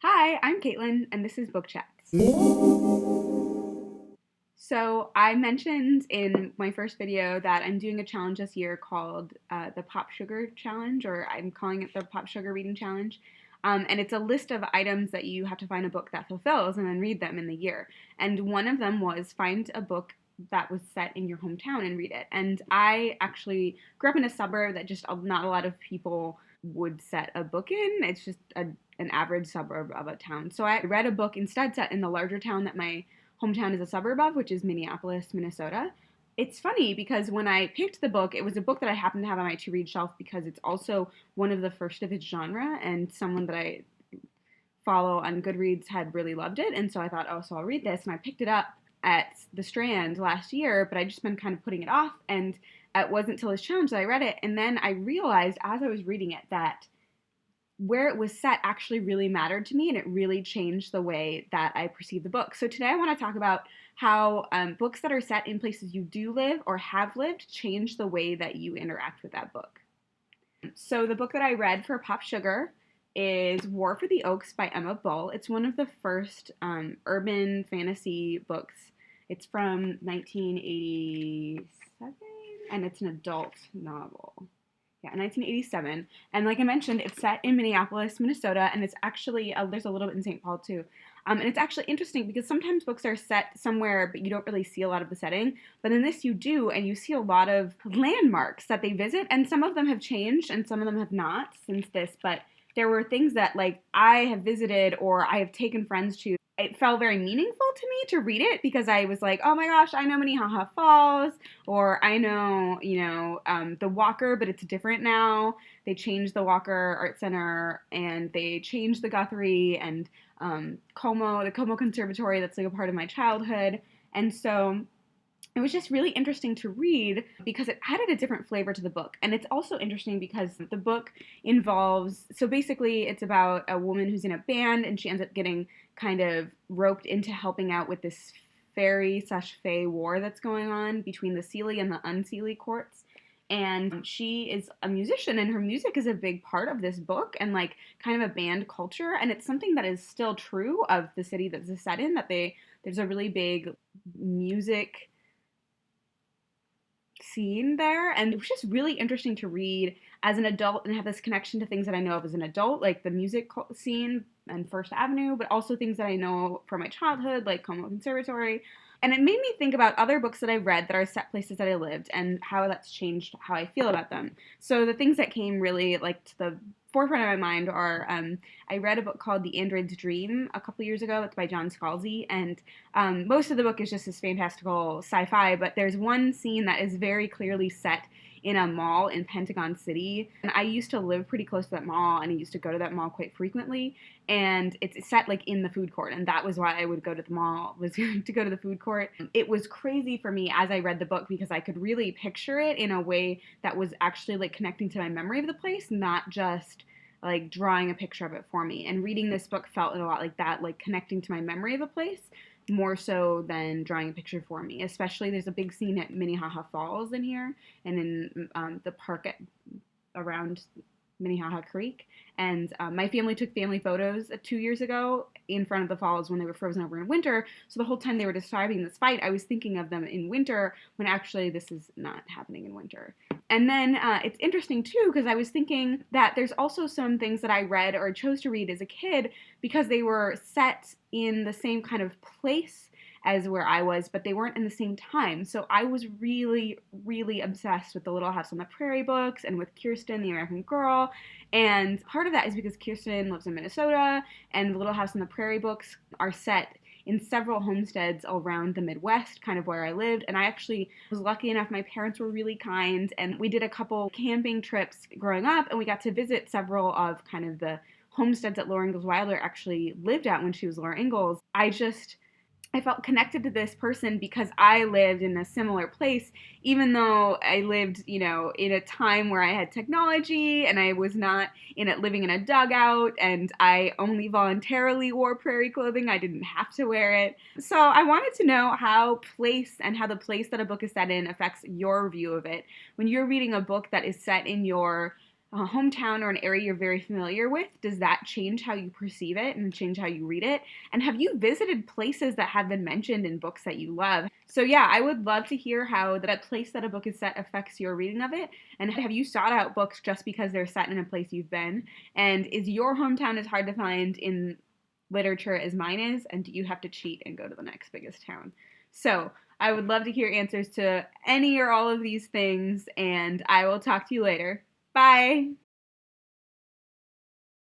Hi, I'm Caitlin, and this is Book Chats. So, I mentioned in my first video that I'm doing a challenge this year called the PopSugar Challenge, or I'm calling it the PopSugar Reading Challenge. And it's a list of items that you have to find a book that fulfills and then read them in the year. And one of them was find a book that was set in your hometown and read it. And I actually grew up in a suburb that just not a lot of people would set a book in. It's just an average suburb of a town. So I read a book instead set in the larger town that my hometown is a suburb of, which is Minneapolis, Minnesota. It's funny because when I picked the book, it was a book that I happened to have on my to read shelf because it's also one of the first of its genre, and someone that I follow on Goodreads had really loved it. And so I thought, oh, so I'll read this. And I picked it up at the Strand last year, but I just been kind of putting it off. And it wasn't until this challenge that I read it. And then I realized as I was reading it that where it was set actually really mattered to me, and it really changed the way that I perceive the book. So today I want to talk about how books that are set in places you do live or have lived change the way that you interact with that book. So the book that I read for PopSugar is War for the Oaks by Emma Bull. It's one of the first urban fantasy books. It's from 1987, and it's an adult novel. Yeah, 1987. And like I mentioned, it's set in Minneapolis, Minnesota, and it's actually, there's a little bit in St. Paul too. And it's actually interesting because sometimes books are set somewhere, but you don't really see a lot of the setting. But in this, you do, and you see a lot of landmarks that they visit, and some of them have changed, and some of them have not since this. But there were things that, like, I have visited or I have taken friends to. It felt very meaningful to me to read it because I was like, oh my gosh, I know Minnehaha Falls, or I know, the Walker, but it's different now. They changed the Walker Art Center, and they changed the Guthrie and the Como Conservatory. That's like a part of my childhood, and so it was just really interesting to read because it added a different flavor to the book. And it's also interesting because the book involves, so basically it's about a woman who's in a band, and she ends up getting kind of roped into helping out with this fairy/fae war that's going on between the Seelie and the Unseelie courts. And she is a musician, and her music is a big part of this book and like kind of a band culture. And it's something that is still true of the city that this is set in, that there's a really big music scene there, and it was just really interesting to read as an adult and have this connection to things that I know of as an adult, like the music scene and First Avenue, but also things that I know from my childhood, like Como Conservatory. And it made me think about other books that I've read that are set places that I lived and how that's changed how I feel about them. So the things that came really like to the forefront of my mind are I read a book called The Android's Dream a couple years ago. It's by John Scalzi, and most of the book is just this fantastical sci-fi, but there's one scene that is very clearly set in a mall in Pentagon City. And I used to live pretty close to that mall, and I used to go to that mall quite frequently. And it's set like in the food court, and that was why I would go to the mall, was to go to the food court. It was crazy for me as I read the book because I could really picture it in a way that was actually like connecting to my memory of the place, not just like drawing a picture of it for me. And reading this book felt a lot like that, like connecting to my memory of a place more so than drawing a picture for me. Especially there's a big scene at Minnehaha Falls in here, and in the park around Minnehaha Creek. And my family took family photos 2 years ago in front of the falls when they were frozen over in winter. So the whole time they were describing this fight, I was thinking of them in winter when actually this is not happening in winter. And then it's interesting too because I was thinking that there's also some things that I read or chose to read as a kid because they were set in the same kind of place as where I was, but they weren't in the same time. So I was really, really obsessed with the Little House on the Prairie books and with Kirsten, the American Girl. And part of that is because Kirsten lives in Minnesota, and the Little House on the Prairie books are set in several homesteads around the Midwest, kind of where I lived. And I actually was lucky enough, my parents were really kind, and we did a couple camping trips growing up, and we got to visit several of kind of the homesteads that Laura Ingalls Wilder actually lived at when she was Laura Ingalls. I felt connected to this person because I lived in a similar place, even though I lived, in a time where I had technology and I was not living in a dugout, and I only voluntarily wore prairie clothing. I didn't have to wear it. So I wanted to know how the place that a book is set in affects your view of it. When you're reading a book that is set in your a hometown or an area you're very familiar with, does that change how you perceive it and change how you read it? And have you visited places that have been mentioned in books that you love? So yeah, I would love to hear how that place that a book is set affects your reading of it. And have you sought out books just because they're set in a place you've been? And is your hometown as hard to find in literature as mine is? And do you have to cheat and go to the next biggest town? So I would love to hear answers to any or all of these things, and I will talk to you later. Bye.